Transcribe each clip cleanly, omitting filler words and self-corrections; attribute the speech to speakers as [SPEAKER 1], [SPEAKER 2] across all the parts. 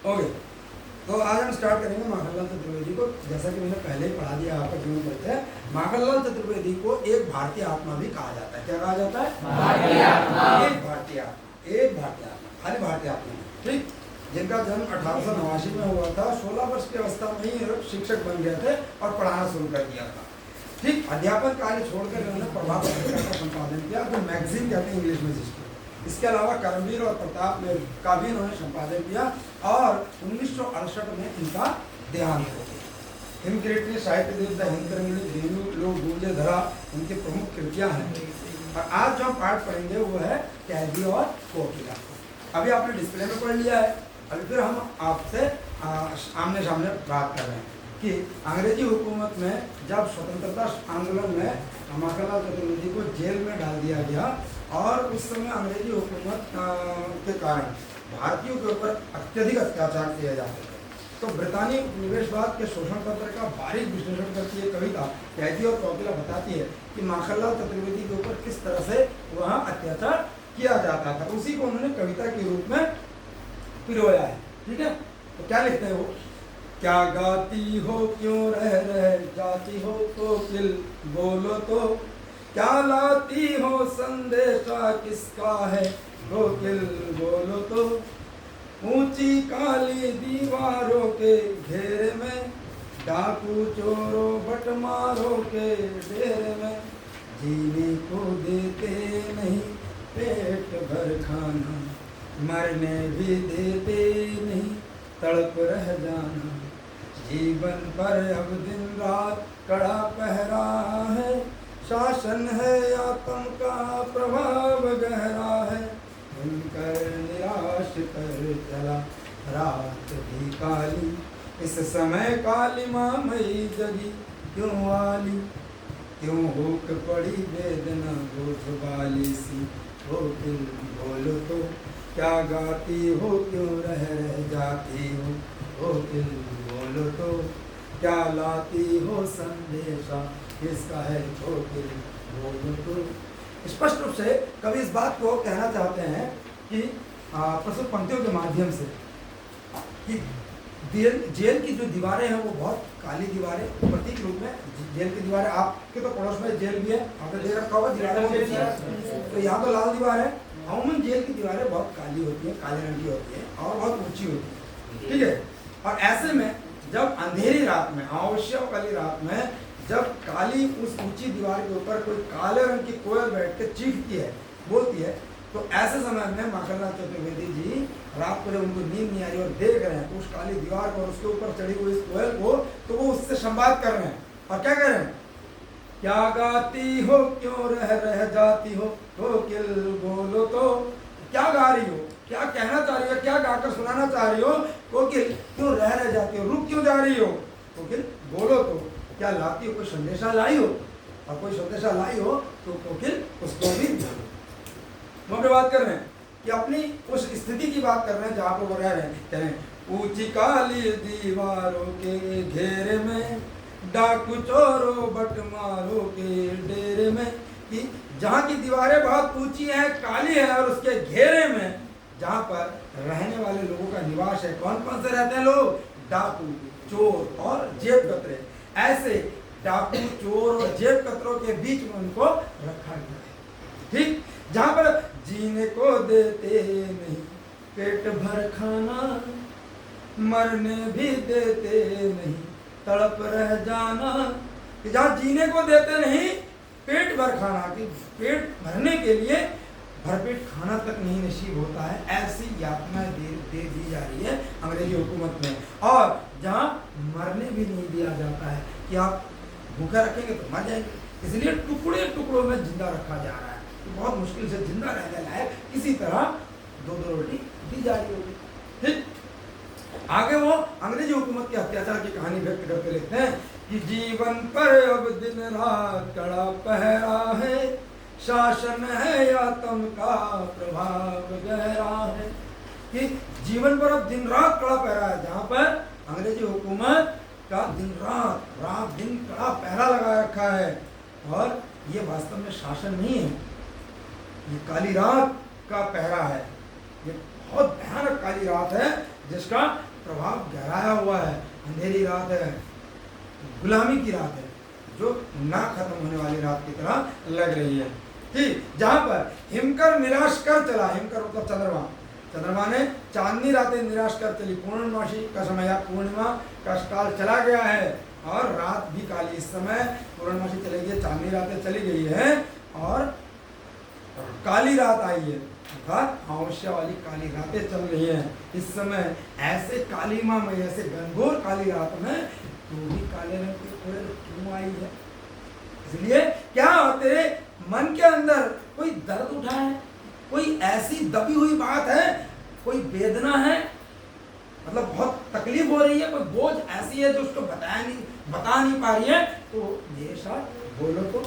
[SPEAKER 1] Okay, तो आज हम स्टार्ट करेंगे माखनलाल चतुर्वेदी को। जैसा कि मैंने पहले ही पढ़ा दिया आपका जीवन करते हैं, माखनलाल चतुर्वेदी को एक भारतीय आत्मा भी कहा जाता है। क्या कहा जाता है?
[SPEAKER 2] भारतीय आत्मा।
[SPEAKER 1] एक भारतीय आत्मा, एक भारतीय आत्मा, खाली भारतीय आत्मा, ठीक। जिनका जन्म 1889 में हुआ था। 16 वर्ष की अवस्था में ही शिक्षक बन गए थे और पढ़ाना शुरू कर दिया था, ठीक। अध्यापन कार्य छोड़कर इन्होंने प्रभाव पत्रिका का संपादन किया, जो मैगजीन कहते हैं इंग्लिश में जिसको। इसके अलावा कर्मवीर और प्रताप में का भी इन्होंने संपादन किया और 1968 में इनका देहांत हो गया। हिमकिरीटी, साहित्य देवता, हिमतरंगिणी, धेनु, लोक गूंजे धरा इनकी प्रमुख कृतियां हैं। और आज जो हम पाठ पढ़ेंगे वो है कैदी और कोकिला। अभी आपने डिस्प्ले में पढ़ लिया है, अभी फिर हम आपसे आमने सामने बात कर रहे हैं कि अंग्रेजी हुकूमत में जब स्वतंत्रता आंदोलन में माखनलाल चतुर्वेदी को जेल में डाल दिया गया और उस समय अंग्रेजी हुकूमत के कारण भारतीयों के ऊपर अत्यधिक अत्याचार किए जाते थे, तो ब्रितानी उपनिवेशवाद के शोषण तंत्र का बारीक विश्लेषण करती है कविता कैदी और कोकिला बताती है कि माखनलाल चतुर्वेदी के ऊपर किस तरह से वहाँ अत्याचार किया जाता था। उसी को उन्होंने कविता के रूप में पिरोया है, ठीक है। तो क्या लिखते हैं वो? क्या गाती हो, क्यों रह जाती हो कोकिल, बोलो तो क्या लाती हो, संदेशा किसका है कोकिल, बोलो तो। ऊंची काली दीवारों के घेरे में, डाकू चोरों बटमारों के डेरे में, जीने को देते नहीं पेट भर खाना, मरने भी देते नहीं तड़प रह जाना, जीवन पर अब दिन रात कड़ा पहरा है, शासन है आत्म का प्रभाव गहरा है, उनकर निराश कर चला रात भी काली, इस समय काली माँ मई जगी क्यों आली, क्यों होक पड़ी वेदना बोझ वाली सी, कोकिल बोलो तो क्या गाती हो, क्यों रह जाती हो कोकिल, बोलो तो क्या लाती हो, संदेशा किसका है कोकिल, बोलो तो। स्पष्ट रूप से कवि इस बात को कहना चाहते हैं कि प्रस्तुत पंक्तियों के माध्यम से कि जेल की जो दीवारें हैं वो बहुत काली दीवारें, प्रतीक रूप में जेल की दीवारें। आपके तो पड़ोस में जेल भी है, आपने देख रखा होगा दीवारें, तो यहाँ तो लाल दीवार है। अमूमन जेल की दीवारें बहुत काली होती हैं, काले रंग की होती हैं और बहुत ऊंची होती है, ठीक है। और ऐसे में जब अंधेरी रात में, आवश्यक वाली रात में, जब काली उस ऊंची दीवार के ऊपर कोई काले रंग की कोयल बैठ के चीखती है, बोलती है, तो ऐसे समय में माखनलाल चतुर्वेदी जी रात को जब उनको नींद नहीं आ रही और देख रहे हैं तो उस काली दीवार को और उसके ऊपर चढ़ी हुई इस कोयल को, तो वो उससे संवाद कर रहे हैं। और क्या कह रहे हैं? क्या गाती हो, क्यों रह जाती हो कोकिल, बोलो तो क्या गा रही हो, क्या कहना चाह रही हो, क्या गाकर सुनाना चाह रही हो कोकिल, क्यों रह जाती हो, रुक क्यों जा रही हो कोकिल, बोलो तो क्या लाती हो, कोई संदेशा लाई हो, और कोई संदेशा लाई हो तो कोकिल उसको भी बोलो। हम बात कर रहे हैं कि अपनी उस स्थिति की बात कर रहे हैं जहाँ पर वो रह रहे हैं। कह रहे हैं ऊंची काली दीवारों के घेरे में, डाकू चोरों बटमारों के डेरे में, कि जहाँ की दीवारें बहुत ऊंची हैं, काली है, और उसके घेरे में जहाँ पर रहने वाले लोगों का निवास है। कौन कौन से रहते हैं लोग? डाकू, चोर और जेब कतरे। ऐसे डाकू, चोर और जेब कतरों के बीच में उनको रखा गया है, ठीक। जहाँ पर जीने को देते नहीं पेट भर खाना, मरने भी देते नहीं तड़प रह जाना, कि जहाँ जीने को देते नहीं पेट भर खाना, कि पेट भरने के लिए भरपेट खाना तक नहीं नसीब होता है, ऐसी यातनाएं दे दी जा रही है अंग्रेजी हुकूमत में। और जहाँ मरने भी नहीं दिया जाता है कि आप भूखा रखेंगे तो मर जाएंगे, इसलिए टुकड़े टुकड़ों में जिंदा रखा जा रहा है। तो बहुत मुश्किल से जिंदा रहने लायक किसी तरह दो रोटी दी जा रही होगी, ठीक। आगे वो अंग्रेजी हुकूमत के अत्याचार की कहानी व्यक्त करते लिखते हैं कि जीवन पर अब दिन रात कड़ा पहरा है, शासन है आत्म का प्रभाव गहरा है, कि जीवन पर अब दिन रात कड़ा पहरा है। जहाँ पर अंग्रेजी हुकूमत का दिन रात दिन कड़ा पहरा लगा रखा है, और ये वास्तव में शासन नहीं है, ये काली रात का पहरा है, ये बहुत भयानक काली रात है जिसका प्रभाव गहराया हुआ है, अंधेरी रात है, गुलामी की रात है, जो ना खत्म होने वाली रात की तरह लग रही है। ठीक, जहां पर हिमकर निराश कर चला, हिमकर मतलब चंद्रमा, चंद्रमा ने चांदनी रातें निराश कर चली, पूर्णमासी का समय या पूर्णिमा का काल चला गया है और रात भी काली, इस समय पूर्णमासी चली गई, चांदनी रातें चली गई है और काली रात आई है, अर्थात अमावस्या वाली काली रातें चल रही हैं इस समय। ऐसे कालीमा में, ऐसे घनघोर काली रात में तू भी काले रंग के कपड़े क्यों आई है? इसलिए क्या तेरे मन के अंदर कोई दर्द उठा है, कोई ऐसी दबी हुई बात है, कोई वेदना है, मतलब बहुत तकलीफ हो रही है, कोई बोझ ऐसी है जो उसको बता नहीं पा रही है, तो मेरे साथ बोलो तो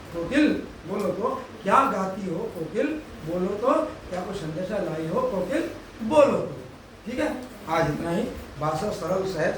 [SPEAKER 1] कोकिल, बोलो तो क्या गाती हो कोकिल, बोलो तो क्या कोई संदेशा लाई हो कोकिल, बोलो तो। ठीक है, आज इतना ही, भाषा सरल सहज